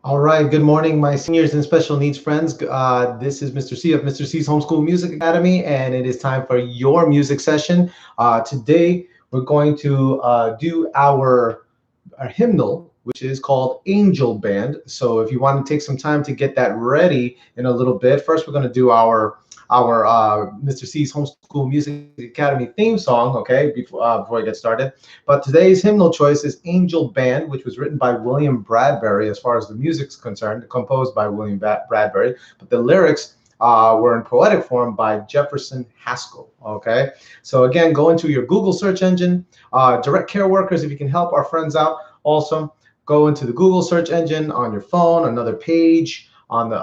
All right, good morning, my seniors and special needs friends. This is Mr. C of Mr. C's Homeschool Music Academy, and it is time for your music session. Today, we're going to do our hymnal, which is called Angel Band. So if you want to take some time to get that ready in a little bit, first we're going to do our Mr. C's Homeschool Music Academy theme song, okay, before I get started. But today's hymnal choice is Angel Band, which was written by William Bradbury, as far as the music's concerned, composed by William Bradbury, but the lyrics were in poetic form by Jefferson Haskell. Okay, so again, go into your Google search engine. Direct care workers, if you can help our friends out, awesome. Go into the Google search engine on your phone, another page on the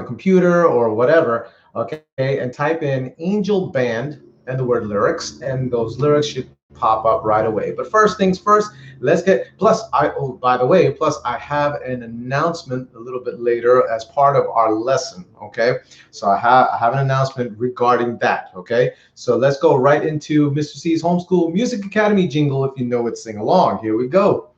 computer or whatever, okay, and type in Angel Band and the word lyrics, and those lyrics should pop up right away. But first things first, let's get, oh, by the way, plus I have an announcement a little bit later as part of our lesson, okay? So I have an announcement regarding that, okay? So let's go right into Mr. C's Homeschool Music Academy jingle. If you know it, sing along. Here we go.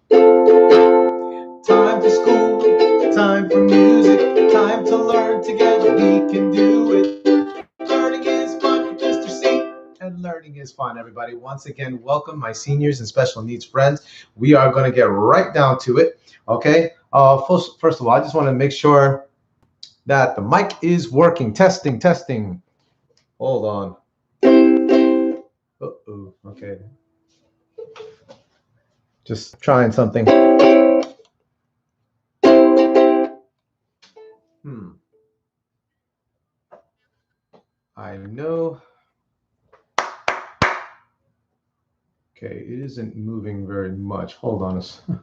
Time for school, time for music, time to learn together, we can do it. Learning is fun with Mr. C, and learning is fun, everybody. Once again, welcome my seniors and special needs friends. We are going to get right down to it, okay? First of all, I just want to make sure that the mic is working. Testing, testing. Hold on. Uh-oh, okay. Just trying something. I know. Okay, it isn't moving very much. Hold on a second.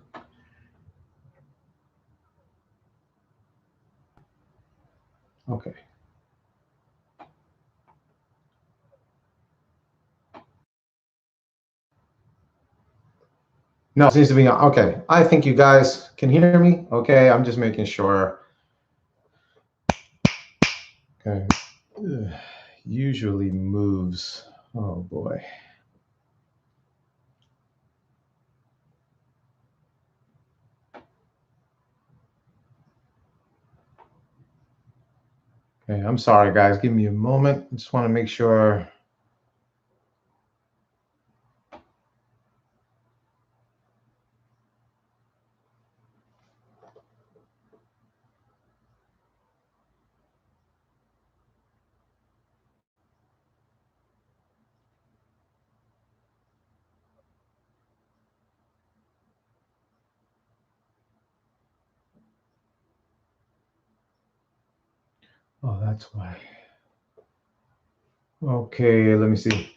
Okay. No, it seems to be on. Okay. I think you guys can hear me. Okay, I'm just making sure. Okay. Ugh, usually moves. Oh boy. Okay, I'm sorry guys. Give me a moment. I just want to make sure. Oh, that's why. Okay, let me see.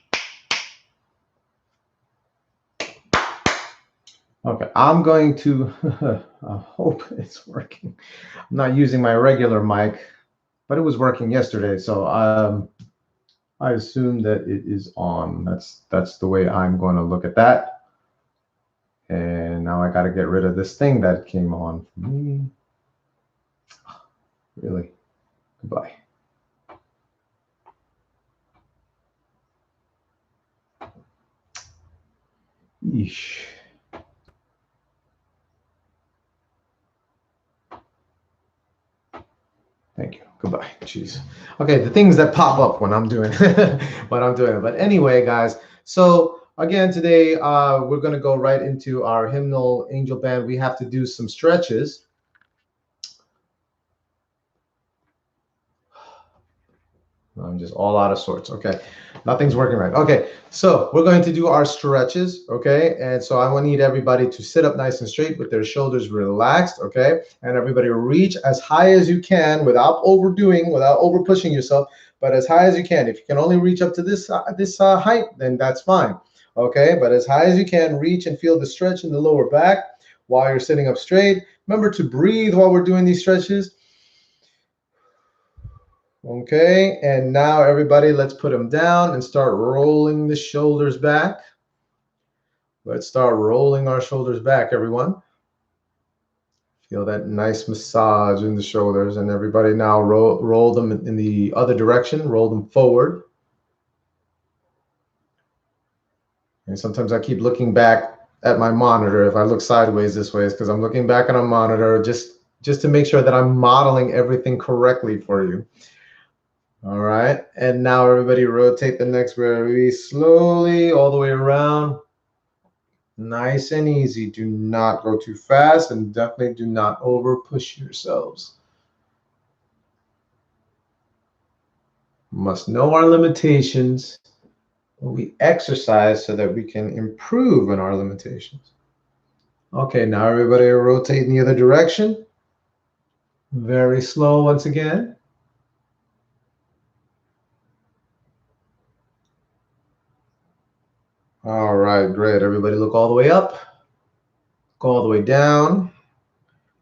Okay, I'm going to, I hope it's working. I'm not using my regular mic, but it was working yesterday. So I assume that it is on. That's the way I'm going to look at that. And now I got to get rid of this thing that came on for me. Really? Goodbye. Yeesh. Thank you. Goodbye. Jeez. Okay, the things that pop up when I'm doing what I'm doing. But anyway, guys, so again, today we're going to go right into our hymnal Angel Band. We have to do some stretches. I'm just all out of sorts. Okay, nothing's working right. Okay, so we're going to do our stretches. Okay, and so I want to need everybody to sit up nice and straight with their shoulders relaxed. Okay, and everybody reach as high as you can without overdoing, without over pushing yourself, but as high as you can. If you can only reach up to this height, then that's fine. Okay, but as high as you can, reach and feel the stretch in the lower back while you're sitting up straight. Remember to breathe while we're doing these stretches. Okay, and now everybody, let's put them down and start rolling the shoulders back. Let's start rolling our shoulders back, everyone. Feel that nice massage in the shoulders, and everybody now roll them in the other direction, roll them forward. And sometimes I keep looking back at my monitor. If I look sideways this way, it's because I'm looking back at a monitor just to make sure that I'm modeling everything correctly for you. All right, and now everybody rotate the necks very slowly all the way around. Nice and easy. Do not go too fast, and definitely do not over push yourselves. Must know our limitations, but we exercise so that we can improve on our limitations. Okay, now everybody rotate in the other direction. Very slow once again. All right, great. Everybody look all the way up. Look all the way down.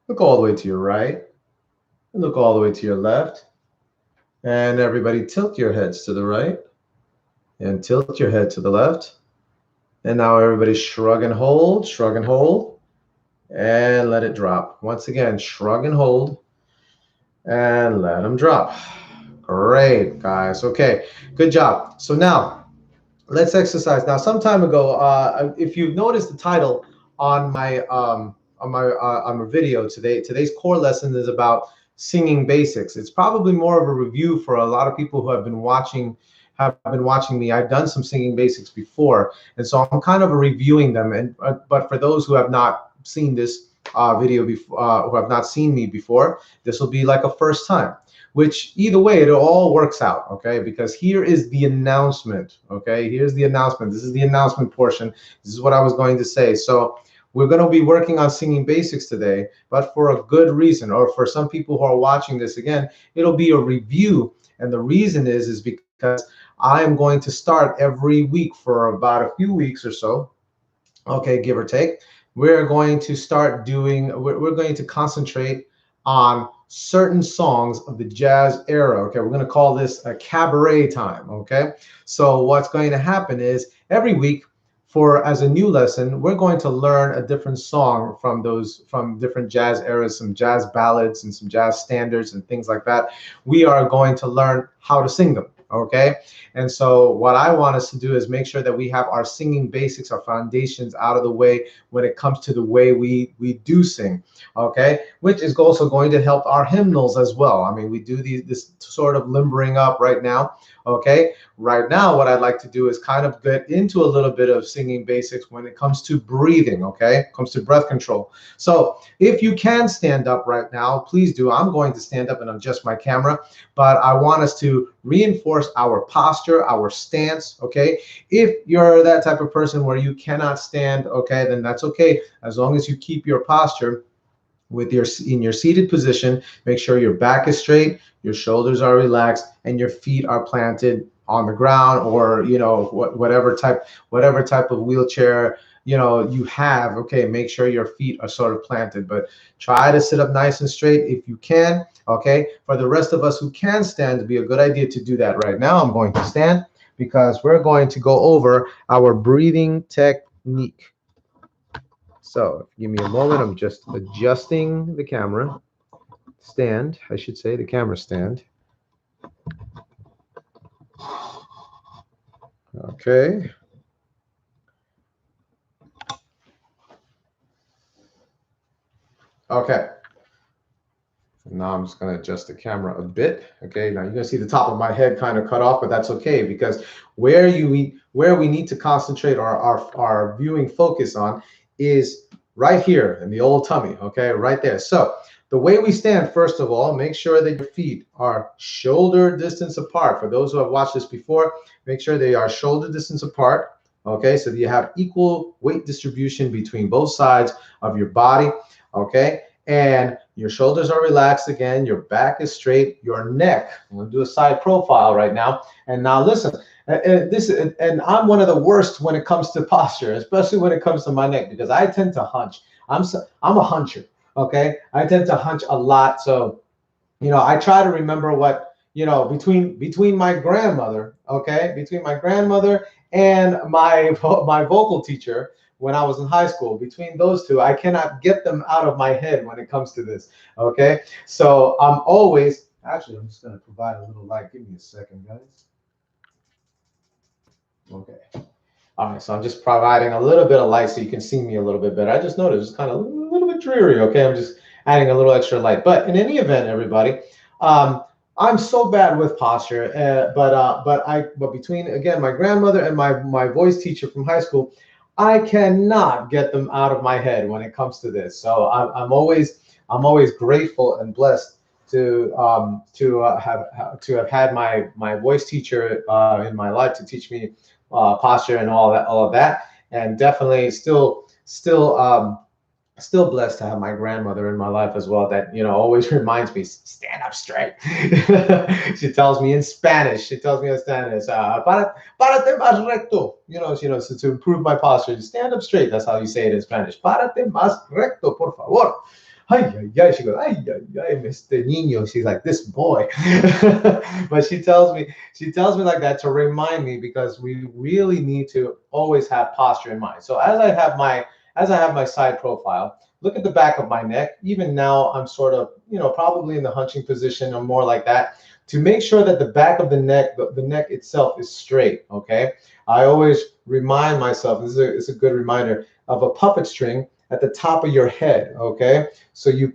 Look all the way to your right. And look all the way to your left. And everybody tilt your heads to the right. And tilt your head to the left. And now everybody shrug and hold, shrug and hold. And let it drop. Once again, shrug and hold. And let them drop. Great, guys. Okay, good job. So now, let's exercise. Now, some time ago, if you've noticed the title on my on my video today, today's core lesson is about singing basics. It's probably more of a review for a lot of people who have been watching me. I've done some singing basics before, and so I'm kind of reviewing them. And but for those who have not seen this video before, who have not seen me before, this will be like a first time. Which either way, it all works out, okay? Because here is the announcement, okay? Here's the announcement. This is the announcement portion. This is what I was going to say. So we're going to be working on singing basics today, but for a good reason, or for some people who are watching this again, it'll be a review. And the reason is because I am going to start every week for about a few weeks or so, okay, give or take. We're going to start doing, we're going to concentrate on certain songs of the jazz era. Okay, we're going to call this a cabaret time. Okay, so what's going to happen is every week, for as a new lesson, we're going to learn a different song from different jazz eras, some jazz ballads and some jazz standards and things like that. We are going to learn how to sing them. Okay, and so what I want us to do is make sure that we have our singing basics, our foundations out of the way when it comes to the way we do sing. Okay, which is also going to help our hymnals as well. I mean, we do this sort of limbering up right now. Okay, right now what I'd like to do is kind of get into a little bit of singing basics when it comes to breathing. Okay, comes to breath control. So if you can stand up right now, please do. I'm going to stand up and adjust my camera, but I want us to reinforce our posture, our stance. Okay, if you're that type of person where you cannot stand, okay, then that's okay, as long as you keep your posture with in your seated position. Make sure your back is straight, your shoulders are relaxed, and your feet are planted on the ground, or whatever type of wheelchair you have. Okay, make sure your feet are sort of planted, but try to sit up nice and straight if you can. Okay, for the rest of us who can stand, it'd be a good idea to do that right now. I'm going to stand because we're going to go over our breathing technique. So give me a moment. I'm just adjusting the camera stand, I should say, the camera stand. Okay. Okay. Now I'm just going to adjust the camera a bit. Okay. Now you're going to see the top of my head kind of cut off, but that's okay, because where we need to concentrate our viewing focus on is right here in the old tummy. Okay, right there. So the way we stand, first of all, make sure that your feet are shoulder distance apart. For those who have watched this before, make sure they are shoulder distance apart. Okay, so you have equal weight distribution between both sides of your body. Okay, and your shoulders are relaxed again, your back is straight, your neck. I'm going to do a side profile right now. And now listen, and I'm one of the worst when it comes to posture, especially when it comes to my neck, because I tend to hunch. I'm a huncher. Okay, I tend to hunch a lot. So I try to remember what between my grandmother, okay, between my grandmother and my vocal teacher when I was in high school, between those two, I cannot get them out of my head when it comes to this. Okay, so I'm always actually, I'm just going to provide a little light. Give me a second, guys. Okay. All right, so I'm just providing a little bit of light so you can see me a little bit better. I just noticed it's kind of a little bit dreary, okay? I'm just adding a little extra light. But in any event, everybody, um, I'm so bad with posture, but between, again, my grandmother and my voice teacher from high school, I cannot get them out of my head when it comes to this. So I'm always grateful and blessed to have had my voice teacher in my life to teach me posture and all of that, and definitely still blessed to have my grandmother in my life as well, that always reminds me, stand up straight. She tells me in Spanish, párate más recto, so to improve my posture, stand up straight. That's how you say it in Spanish. Párate más recto, por favor. Ay, ay, ay. She goes, ay, ay, ay, Mr. Niño. She's like, this boy. But she tells me like that to remind me, because we really need to always have posture in mind. So as I have my side profile, look at the back of my neck. Even now, I'm sort of, probably in the hunching position or more like that, to make sure that the back of the neck, the neck itself is straight, okay? I always remind myself, it's a good reminder, of a puppet string at the top of your head, okay? So you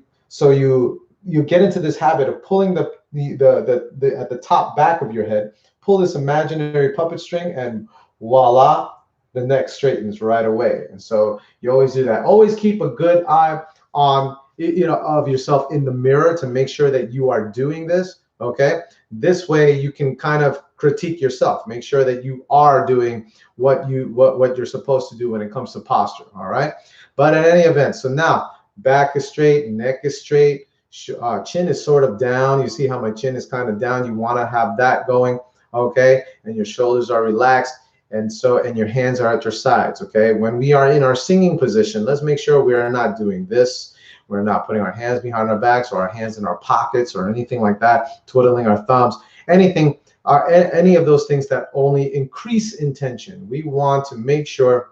get into this habit of pulling the at the top back of your head, pull this imaginary puppet string, and voila, the neck straightens right away. And so you always do that. Always keep a good eye on, of yourself in the mirror to make sure that you are doing this, okay? This way you can kind of critique yourself. Make sure that you are doing what you're supposed to do when it comes to posture, all right? But in any event, so now back is straight, neck is straight, chin is sort of down. You see how my chin is kind of down? You want to have that going, okay? And your shoulders are relaxed. And your hands are at your sides, okay? When we are in our singing position, let's make sure we are not doing this. We're not putting our hands behind our backs or our hands in our pockets or anything like that, twiddling our thumbs, any of those things that only increase in tension. We want to make sure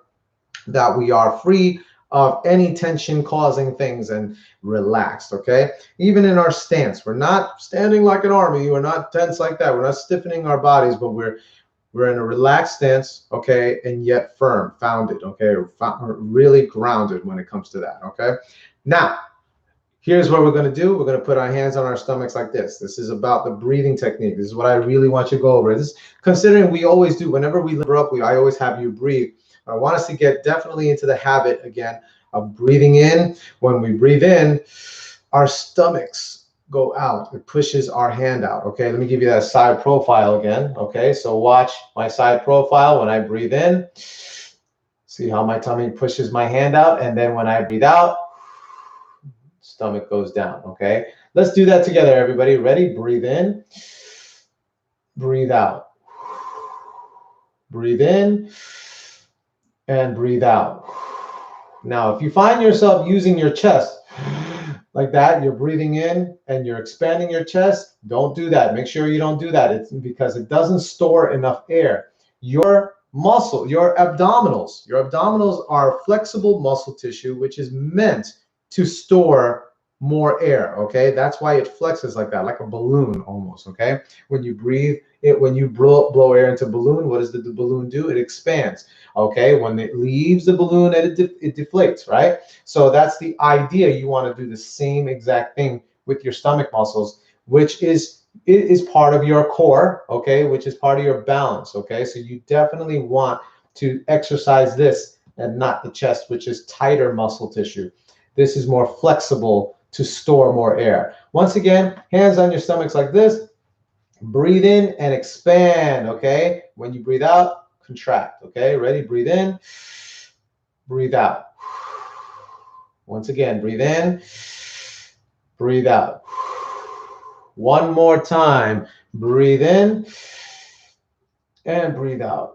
that we are free of any tension causing things and relaxed, okay? Even in our stance, we're not standing like an army. We're not tense like that. We're not stiffening our bodies, but we're in a relaxed stance, okay, and yet firm, founded, okay, really grounded when it comes to that, okay? Now, here's what we're going to do. We're going to put our hands on our stomachs like this. This is about the breathing technique. This is what I really want you to go over. This, considering we always do, whenever we limber up, I always have you breathe. I want us to get definitely into the habit again of breathing in. When we breathe in, our stomachs go out. It pushes our hand out. Okay, let me give you that side profile again. Okay, so watch my side profile. When I breathe in, see how my tummy pushes my hand out, and then when I breathe out, stomach goes down. Okay, let's do that together, everybody. Ready? Breathe in, breathe out, breathe in, and breathe out. Now, if you find yourself using your chest like that, you're breathing in and you're expanding your chest, don't do that. Make sure you don't do that. It's because it doesn't store enough air. Your abdominals are flexible muscle tissue, which is meant to store more air, okay? That's why it flexes like that, like a balloon almost, okay? When you breathe, when you blow air into a balloon, what does the balloon do? It expands, okay? When it leaves the balloon, it deflates, right? So that's the idea. You want to do the same exact thing with your stomach muscles, which is part of your core, okay? Which is part of your balance, okay? So you definitely want to exercise this and not the chest, which is tighter muscle tissue. This is more flexible to store more air. Once again, hands on your stomachs like this. Breathe in and expand, okay? When you breathe out, contract, okay? Ready? Breathe in, breathe out. Once again, breathe in, breathe out. One more time. Breathe in and breathe out.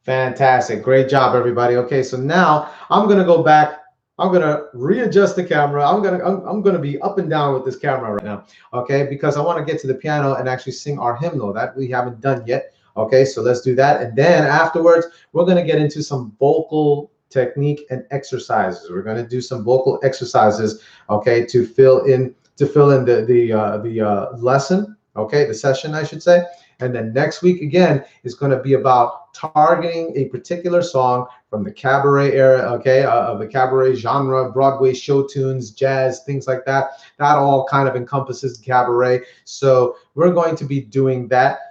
Fantastic. Great job, everybody. Okay, so now I'm going to go back. I'm going to readjust the camera. I'm going to be up and down with this camera right now, okay? Because I want to get to the piano and actually sing our hymnal that we haven't done yet, okay? So let's do that. And then afterwards, we're going to get into some vocal technique and exercises. We're going to do some vocal exercises, okay, to fill in the lesson, okay, the session, I should say. And then next week again is going to be about targeting a particular song from the cabaret era, okay, of the cabaret genre, Broadway show tunes, jazz, things like that. That all kind of encompasses cabaret. So we're going to be doing that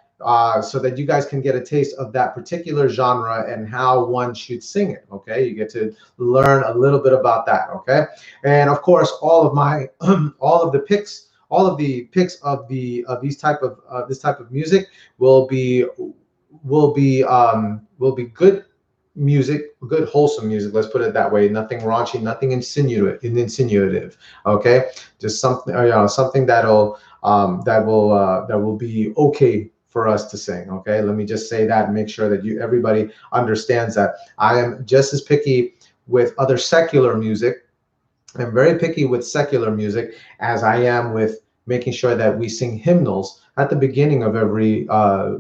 so that you guys can get a taste of that particular genre and how one should sing it. Okay, you get to learn a little bit about that. Okay, and of course, all of my all of the picks of these type of this type of music will be good music, good wholesome music. Let's put it that way. Nothing raunchy, nothing insinuative. Okay, just something something that will be okay for us to sing. Okay, let me just say that and make sure that everybody understands that I am just as picky with other secular music. I'm very picky with secular music as I am with making sure that we sing hymnals at the beginning of every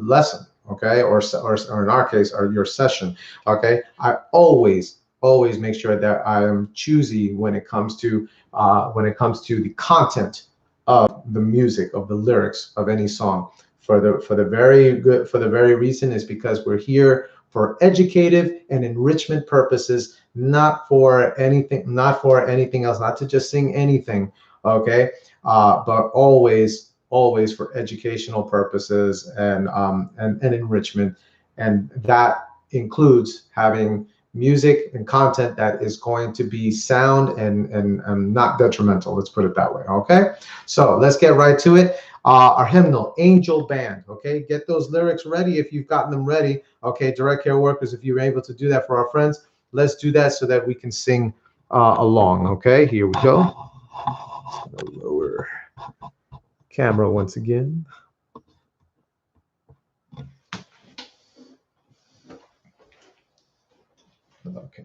lesson, okay, or in our case, or your session, okay. I always make sure that I am choosy when it comes to the content of the music, of the lyrics of any song. For the very reason is because we're here for educative and enrichment purposes, not for anything else, not to just sing anything, okay, but always for educational purposes and enrichment, and that includes having music and content that is going to be sound and not detrimental. Let's put it that way. Okay, so let's get right to it. Our hymnal, Angel Band. Okay, get those lyrics ready if you've gotten them ready. Okay, direct care workers, if you're able to do that for our friends, let's do that so that we can sing along. Okay, here we go. Lower camera once again. Okay.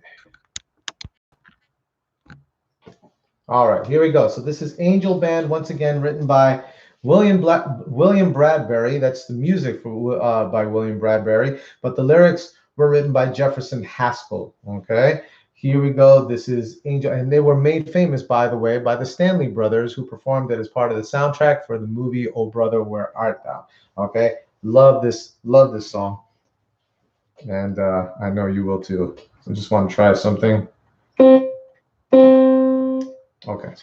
All right, here we go. So this is Angel Band, once again written by William Bradbury. That's the music for by William Bradbury, but the lyrics were written by Jefferson Haskell. Okay, here we go. This is Angel, and they were made famous, by the way, by the Stanley Brothers, who performed it as part of the soundtrack for the movie Oh Brother, Where Art Thou? Okay, love this song, and I know you will too. So just want to try something. Okay.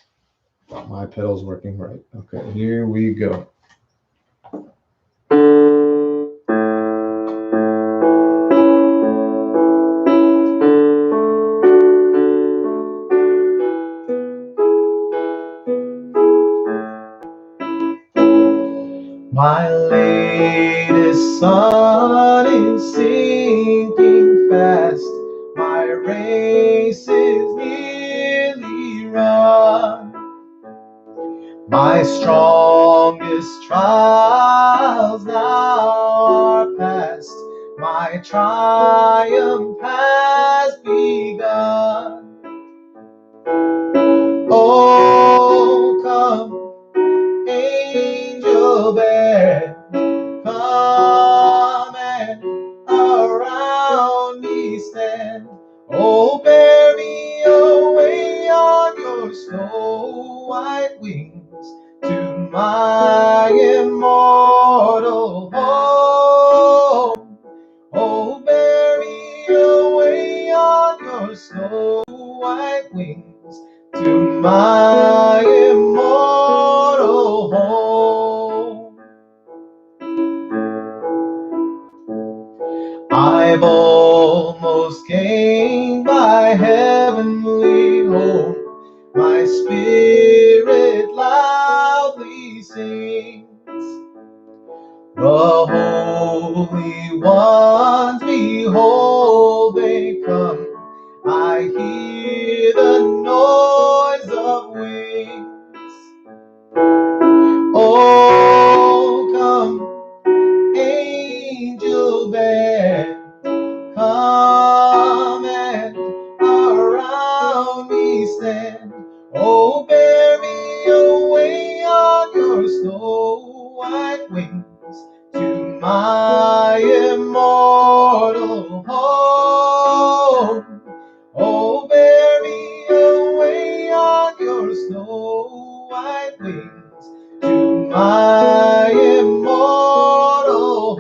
My pedal's working right. Okay, here we go. My latest sun is sinking fast. My race is nearly run. My strongest trials now are past. My triumph has begun. Oh, come, angel band, come and around me stand. Oh, bear me away on your snow white wings to my immortal home. Oh, bear me away on your snow white wings to my immortal home. I've almost gained my heavenly home. My spirit loudly sings. The holy ones, behold, they come. I hear the noise of wings. Oh, come, angel band, come and around me stand. Oh, bear me away on your snow white wings to my immortal home. Oh, bear me away on your snow white wings to my immortal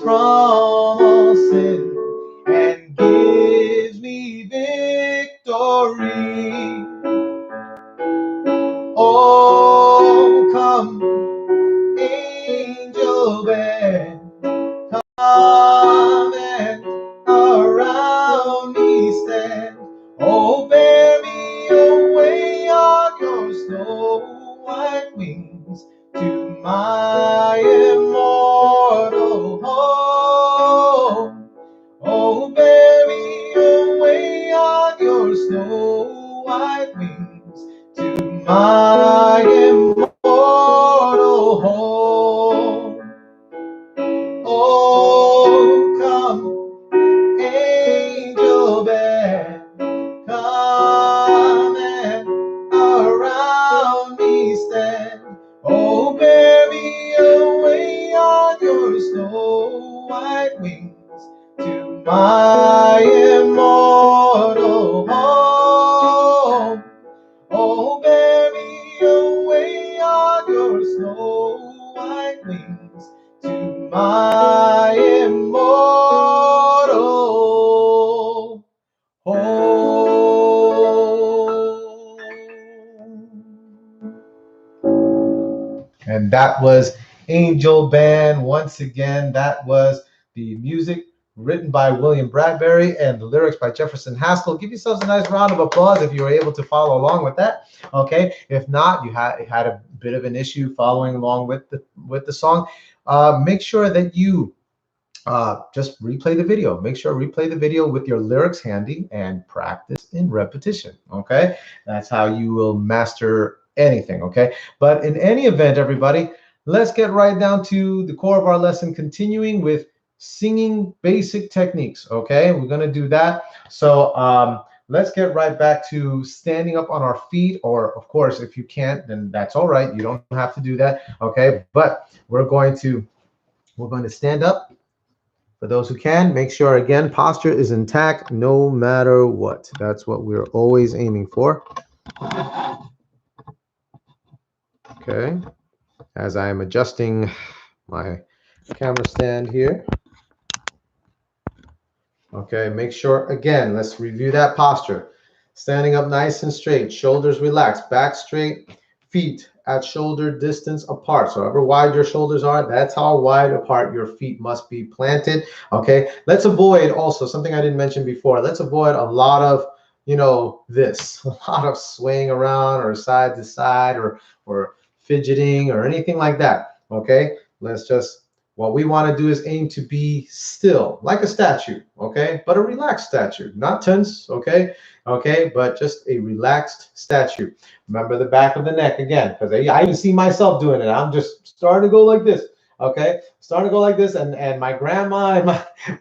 from all sin and gives me victory. Oh, come, angel band, come and around me stand. Oh, bear me away on your snow white wings to my immortal home. Oh, bear me away on your snow white wings to my immortal home. Oh, come, angel band, come and around me stand. Oh, bear me away on your snow white wings to my immortal home. Oh, bear me away on your snow white wings to my immortal home. And that was Angel Band. Once again, that was the music written by William Bradbury and the lyrics by Jefferson Haskell. Give yourselves a nice round of applause if you were able to follow along with that. Okay, if not, you had a bit of an issue following along with the song. Make sure that you just replay the video. Make sure replay the video with your lyrics handy and practice in repetition. Okay, that's how you will master anything. Okay, but in any event, everybody, let's get right down to the core of our lesson, continuing with singing basic techniques. Okay, we're going to do that. So let's get right back to standing up on our feet, or of course, if you can't, then that's all right. You don't have to do that. Okay, but we're going to stand up. For those who can, make sure, again, posture is intact no matter what. That's what we're always aiming for. Okay, as I am adjusting my camera stand here. Okay, make sure, again, let's review that posture. Standing up nice and straight, shoulders relaxed, back straight, feet at shoulder distance apart. So however wide your shoulders are, that's how wide apart your feet must be planted. Okay, let's avoid also something I didn't mention before. Let's avoid a lot of, a lot of swaying around or side to side or fidgeting or anything like that. Okay, what we want to do is aim to be still, like a statue, okay? But a relaxed statue, not tense, okay? Okay, but just a relaxed statue. Remember the back of the neck again, because I even see myself doing it. I'm just starting to go like this, okay? Starting to go like this, and my grandma and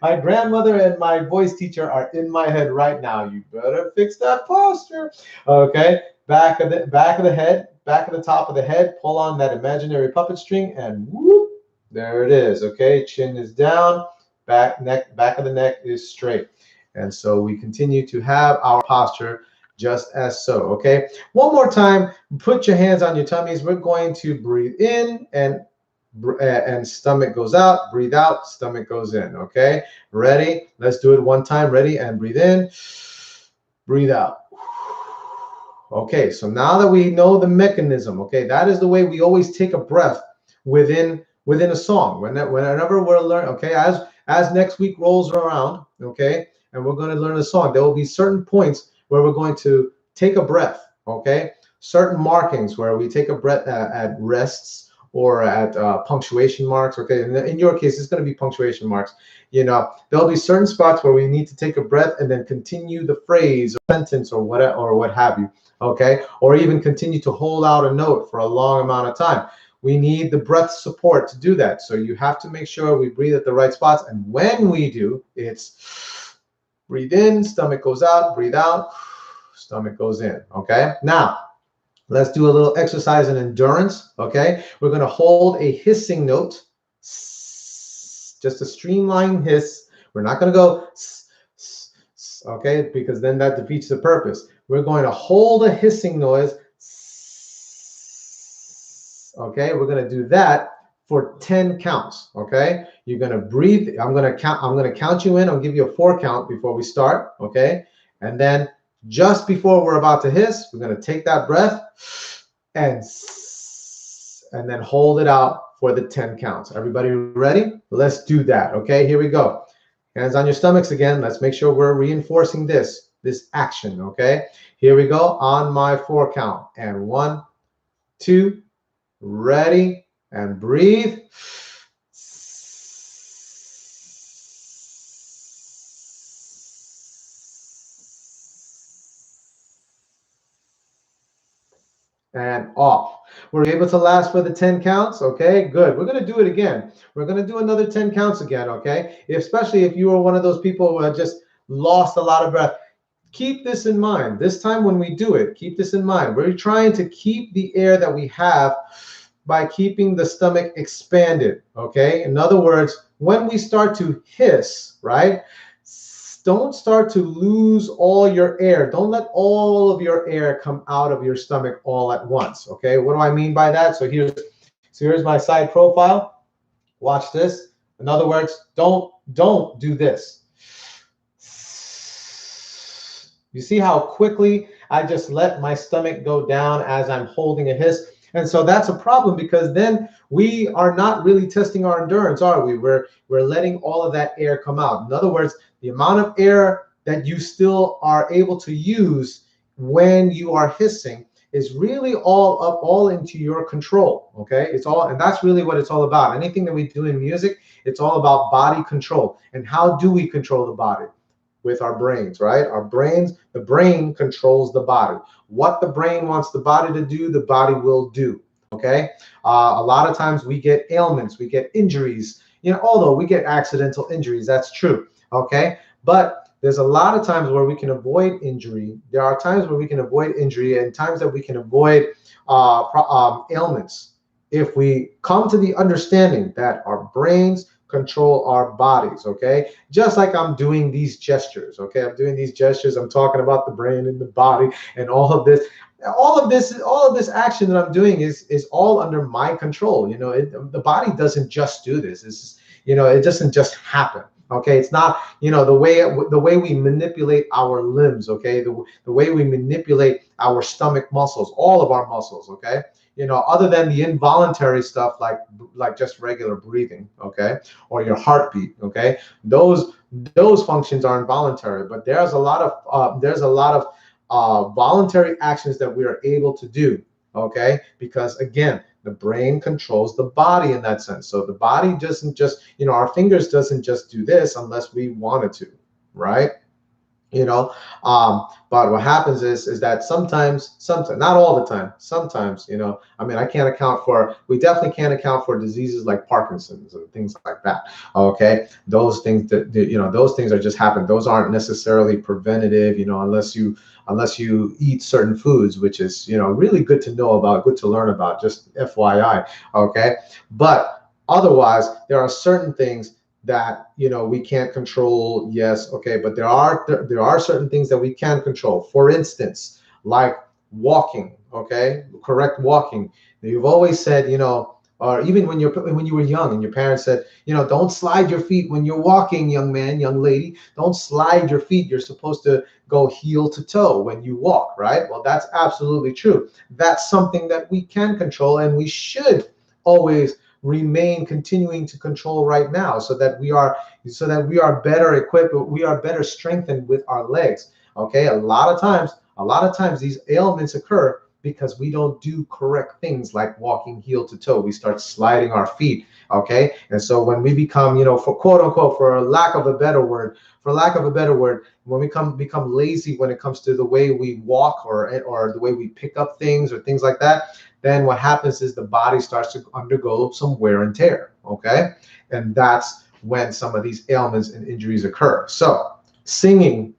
my grandmother and my voice teacher are in my head right now. You better fix that posture, okay? Back of the head, back of the top of the head, pull on that imaginary puppet string, and whoop. There it is, okay? Chin is down, back of the neck is straight. And so we continue to have our posture just as so, okay? One more time, put your hands on your tummies. We're going to breathe in and stomach goes out, breathe out, stomach goes in, okay? Ready? Let's do it one time. Ready? And breathe in, breathe out. Okay, so now that we know the mechanism, okay, that is the way we always take a breath within a song. Whenever we're learning, okay, as next week rolls around, okay, and we're going to learn a song, there will be certain points where we're going to take a breath, okay, certain markings where we take a breath at rests or at punctuation marks, okay. In your case, it's going to be punctuation marks. There'll be certain spots where we need to take a breath and then continue the phrase or sentence or what have you, okay, or even continue to hold out a note for a long amount of time. We need the breath support to do that. So you have to make sure we breathe at the right spots. And when we do, it's breathe in, stomach goes out, breathe out, stomach goes in, okay? Now, let's do a little exercise in endurance, okay? We're going to hold a hissing note, just a streamlined hiss. We're not going to go, okay, because then that defeats the purpose. We're going to hold a hissing noise. Okay, we're going to do that for 10 counts, okay? You're gonna breathe. I'm gonna count you in. I'll give you a 4 count before we start, okay? And then just before we're about to hiss, we're gonna take that breath and then hold it out for the 10 counts. Everybody ready? Let's do that, okay? Here we go. Hands on your stomachs again. Let's make sure we're reinforcing this action, okay? Here we go on my 4 count. And 1, 2, ready, and breathe. And off. We're able to last for the 10 counts, okay? Good. We're going to do it again. We're going to do another 10 counts again, okay? Especially if you are one of those people who have just lost a lot of breath. Keep this in mind. This time when we do it, keep this in mind. We're trying to keep the air that we have by keeping the stomach expanded, okay? In other words, when we start to hiss, right? Don't start to lose all your air. Don't let all of your air come out of your stomach all at once, okay? What do I mean by that? So here's my side profile. Watch this. In other words, don't do this. You see how quickly I just let my stomach go down as I'm holding a hiss? And so that's a problem, because then we are not really testing our endurance, are we? We're letting all of that air come out. In other words, the amount of air that you still are able to use when you are hissing is really all into your control, okay? It's all, and that's really what it's all about. Anything that we do in music, it's all about body control. And how do we control the body? With our brains, right? Our brains, the brain controls the body. What the brain wants the body to do, the body will do, okay? A lot of times we get ailments, we get injuries, although we get accidental injuries, that's true, okay? But there's a lot of times where we can avoid injury. There are times where we can avoid injury, and times that we can avoid ailments if we come to the understanding that our brains control our bodies, okay? Just like I'm doing these gestures, okay? I'm doing these gestures. I'm talking about the brain and the body and all of this. All of this action that I'm doing is all under my control. The body doesn't just do this. It doesn't just happen. Okay, it's not, the way we manipulate our limbs, okay, the way we manipulate our stomach muscles, all of our muscles, okay, other than the involuntary stuff like just regular breathing, okay, or your heartbeat, okay, those functions are involuntary, but there's a lot of voluntary actions that we are able to do, okay, because again, the brain controls the body in that sense. So the body doesn't just, our fingers doesn't just do this unless we wanted to, right? But what happens is that sometimes, not all the time, sometimes, we definitely can't account for diseases like Parkinson's and things like that. Okay, those things those things are just happen. Those aren't necessarily preventative, unless you eat certain foods, which is, really good to know about, good to learn about, just FYI. Okay, but otherwise, there are certain things that we can't control. Yes, okay, but there are certain things that we can control. For instance, like walking, okay, correct walking. You've always said, or even when you were young and your parents said, don't slide your feet when you're walking, young man, young lady. Don't slide your feet. You're supposed to go heel to toe when you walk, right? Well, that's absolutely true. That's something that we can control, and we should always continuing to control right now, so that we are better equipped, we are better strengthened with our legs. Okay, a lot of times these ailments occur because we don't do correct things like walking heel to toe. We start sliding our feet. Okay, and so when we become, for quote unquote, for lack of a better word, when we become lazy when it comes to the way we walk or the way we pick up things or things like that, then what happens is the body starts to undergo some wear and tear, okay? And that's when some of these ailments and injuries occur. So singing,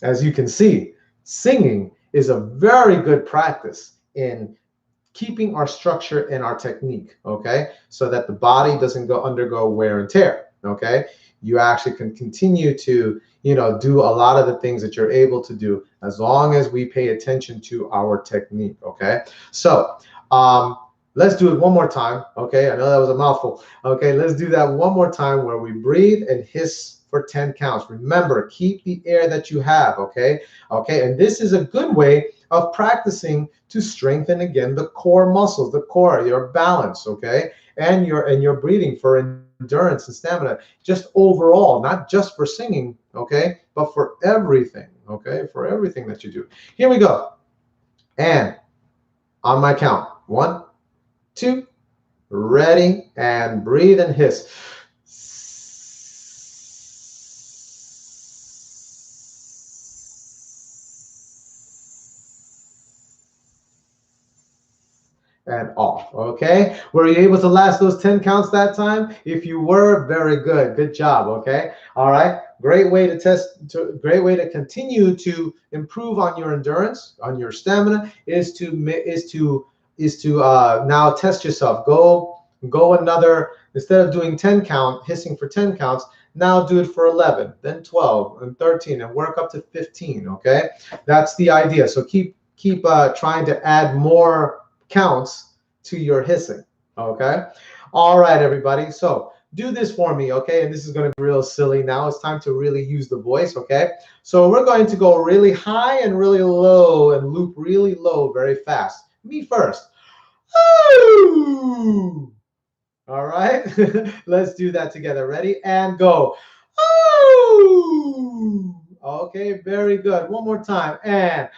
as you can see, singing is a very good practice in keeping our structure and our technique, okay? So that the body doesn't undergo wear and tear, okay? You actually can continue to, do a lot of the things that you're able to do as long as we pay attention to our technique, okay? So Let's do it one more time. Okay, I know that was a mouthful. Okay, let's do that one more time where we breathe and hiss for 10 counts. Remember, keep the air that you have. Okay, okay, and this is a good way of practicing to strengthen again the core muscles, the core, your balance. Okay, and your breathing for endurance and stamina, just overall, not just for singing. Okay, but for everything. Okay, for everything that you do. Here we go. And on my count, one, two, ready, and breathe and hiss. And off. Okay, were you able to last those 10 counts that time? If you were, very good. Good job. Okay, all right, great way to great way to continue to improve on your endurance, on your stamina, is to now test yourself. Go another, instead of doing 10 count, hissing for 10 counts, now do it for 11, then 12 and 13, and work up to 15. Okay, that's the idea. So keep trying to add more counts to your hissing. Okay, all right, everybody, so do this for me. Okay, and this is going to be real silly. Now it's time to really use the voice. Okay, so we're going to go really high and really low and loop really low very fast. Me first. Ooh. All right, let's do that together. Ready, and go. Ooh. Okay, very good. One more time, and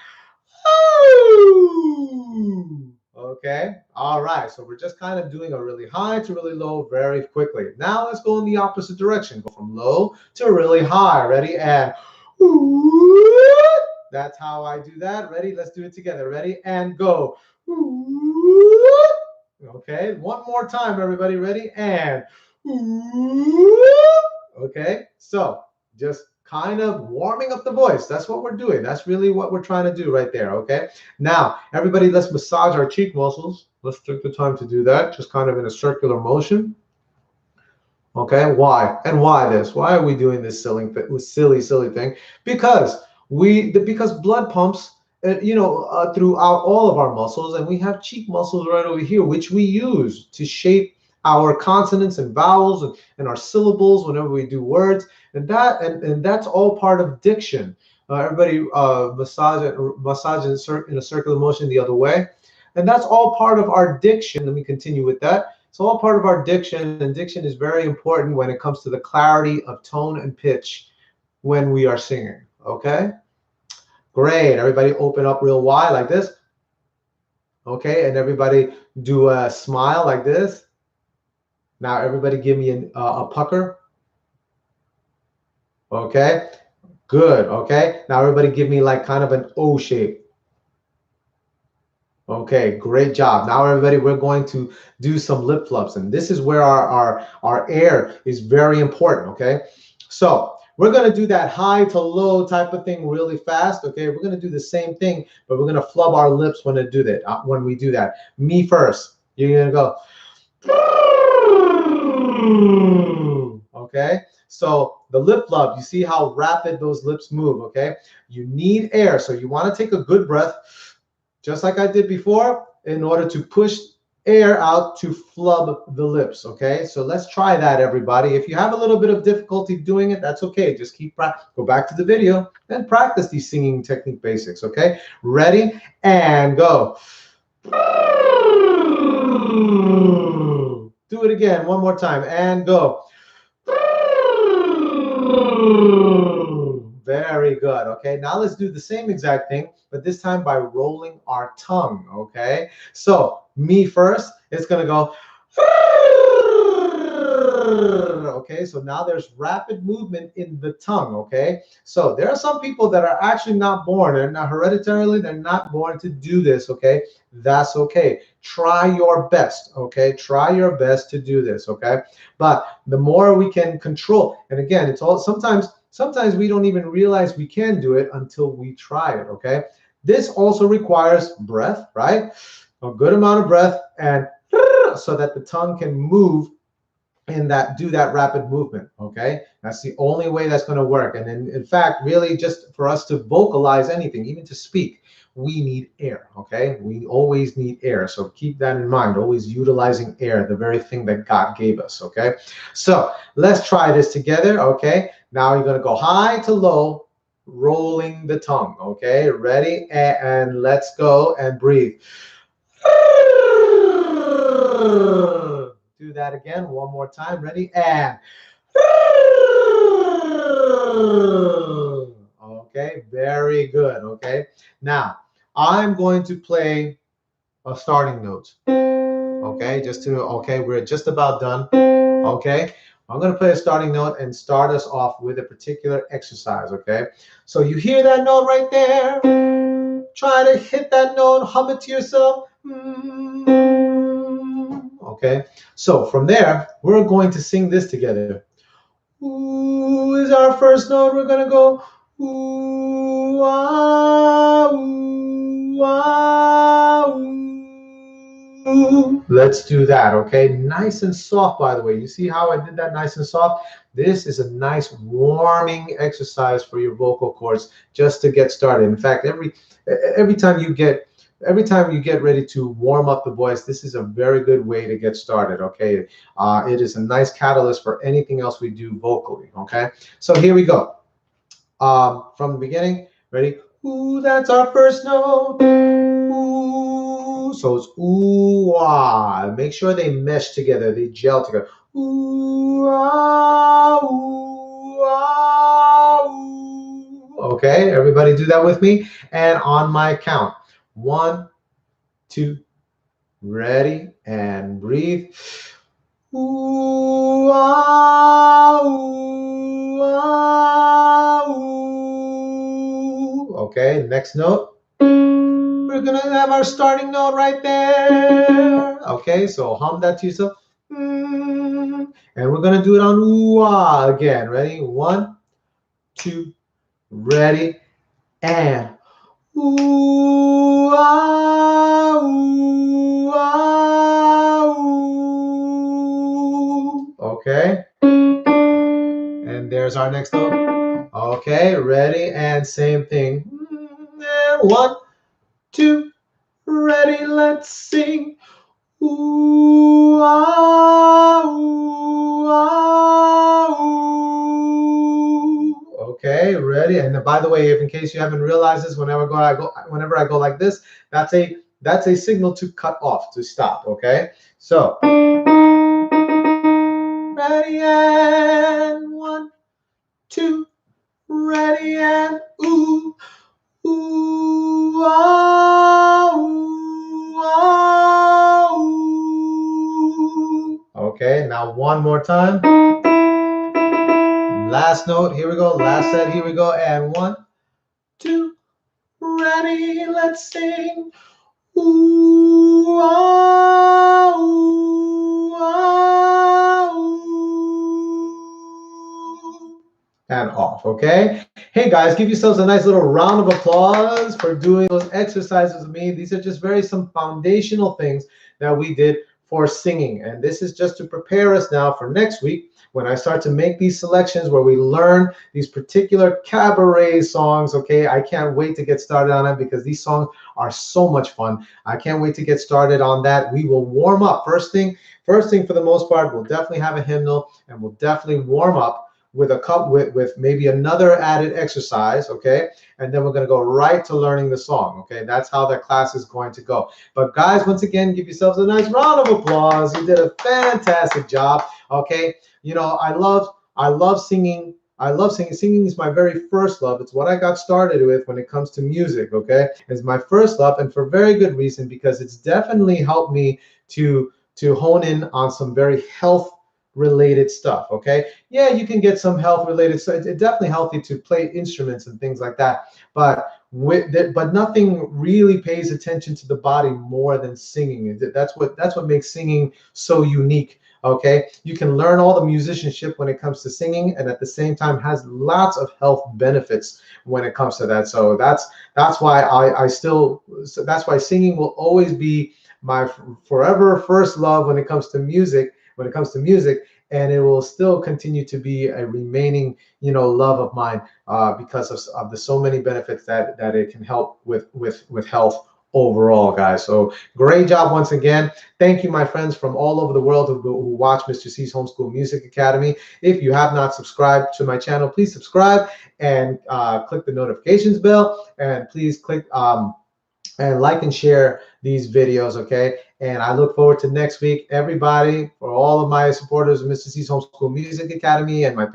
ooh. Okay, all right, so we're just kind of doing a really high to really low very quickly. Now let's go in the opposite direction. Go from low to really high. Ready, and ooh. That's how I do that. Ready, let's do it together. Ready, and go. Ooh. Okay, one more time, everybody. Ready, and ooh. Okay, so just kind of warming up the voice. That's what we're doing. That's really what we're trying to do right there. Okay, now everybody, let's massage our cheek muscles. Let's take the time to do that, just kind of in a circular motion. Okay, why? And why this? Why are we doing this silly thing? Because blood pumps, throughout all of our muscles, and we have cheek muscles right over here, which we use to shape our consonants and vowels and our syllables whenever we do words, and that's all part of diction. Everybody massage in a circular motion the other way, and that's all part of our diction. Let me continue with that. It's all part of our diction, and diction is very important when it comes to the clarity of tone and pitch when we are singing. Okay, great. Everybody open up real wide like this. Okay, and everybody do a smile like this. Now everybody give me a pucker. Okay, good. Okay, now everybody give me like kind of an O shape. Okay, great job. Now everybody, we're going to do some lip flups, and this is where our air is very important. Okay, so we're going to do that high to low type of thing really fast. Okay, we're going to do the same thing, but we're going to flub our lips when we do that. Me first. You're going to go. Okay, so the lip flub, you see how rapid those lips move. Okay, you need air, so you want to take a good breath, just like I did before, in order to push air out to flub the lips. Okay, so let's try that, everybody. If you have a little bit of difficulty doing it, that's okay. Just go back to the video and practice these singing technique basics. Okay, ready, and go. Do it again one more time, and go. Very good. Okay, now let's do the same exact thing, but this time by rolling our tongue. Okay, so me first, it's gonna go. Okay, so now there's rapid movement in the tongue. Okay, so there are some people that are actually not born, they're not hereditarily, they're not born to do this. Okay, that's okay. Try your best. Okay, try your best to do this. Okay, but the more we can control, and again, it's all sometimes we don't even realize we can do it until we try it. Okay, this also requires breath, right? A good amount of breath, and so that the tongue can move in that, do that rapid movement. Okay, that's the only way that's going to work. And in fact, really, just for us to vocalize anything, even to speak, we need air. Okay, we always need air, so keep that in mind, always utilizing air, the very thing that God gave us. Okay, so let's try this together. Okay, now you're going to go high to low, rolling the tongue. Okay, ready, and let's go and breathe. Do that again one more time. Ready? And okay, very good. Okay, now I'm going to play a starting note. Okay, okay, we're just about done. Okay, I'm going to play a starting note and start us off with a particular exercise. Okay, so you hear that note right there? Try to hit that note, hum it to yourself. Okay, so from there, we're going to sing this together. Ooh is our first note. We're gonna go ooh ah ooh ah ooh. Let's do that, okay? Nice and soft, by the way. You see how I did that nice and soft? This is a nice warming exercise for your vocal cords just to get started. In fact, every time you get ready to warm up the voice, this is a very good way to get started. Okay, it is a nice catalyst for anything else we do vocally. Okay, so here we go. From the beginning, ready? Ooh, that's our first note. Ooh, so it's ooh ah. Make sure they mesh together, they gel together. Ooh ah ooh ah ooh. Okay, everybody do that with me. And on my count, 1, 2, ready, and breathe. Ooh ah ooh ah ooh. Okay, next note. We're gonna have our starting note right there. Okay, so hum that to yourself. And we're gonna do it on ooh ah again. Ready? 1, 2, ready, and ooh ah ooh ah ooh. Okay. And there's our next note. Okay, ready, and same thing. And 1, 2, ready, let's sing. Ooh ah ooh ah ooh. Okay, ready. And by the way, if in case you haven't realized this, whenever I go like this, that's a signal to cut off, to stop. Okay, so ready, and 1, 2, ready, and ooh ooh ah ooh ah ooh. Okay, now one more time. Last note, here we go. Last set, here we go. And 1, 2, ready, let's sing. Ooh ah ooh ah ooh. And off. Okay, hey guys, give yourselves a nice little round of applause for doing those exercises with me. These are just some foundational things that we did for singing, and this is just to prepare us now for next week when I start to make these selections where we learn these particular cabaret songs. Okay, I can't wait to get started on it because these songs are so much fun. I can't wait to get started on that. We will warm up first thing for the most part. We'll definitely have a hymnal, and we'll definitely warm up with with maybe another added exercise. Okay, and then we're going to go right to learning the song. Okay, that's how the class is going to go. But guys, once again, give yourselves a nice round of applause. You did a fantastic job. Okay, you know, I love singing. I love singing. Singing is my very first love. It's what I got started with when it comes to music. Okay, it's my first love, and for very good reason, because it's definitely helped me to hone in on some very health related stuff. Okay, yeah, you can get some health related, so it's definitely healthy to play instruments and things like that, but but nothing really pays attention to the body more than singing. That's what makes singing so unique. Okay, you can learn all the musicianship when it comes to singing, and at the same time has lots of health benefits when it comes to that. So that's why that's why singing will always be my forever first love when it comes to music. and it will still continue to be a remaining, love of mine, because of the so many benefits that it can help with health overall, guys. So great job once again. Thank you, my friends from all over the world who watch Mr. C's Homeschool Music Academy. If you have not subscribed to my channel, please subscribe and click the notifications bell, and please click and like and share these videos, okay? And I look forward to next week. Everybody, for all of my supporters of Mr. C's Homeschool Music Academy and my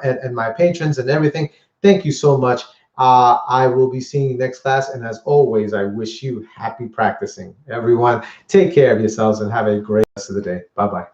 and my patrons and everything, thank you so much. I will be seeing you next class, and as always, I wish you happy practicing. Everyone, take care of yourselves and have a great rest of the day. Bye-bye.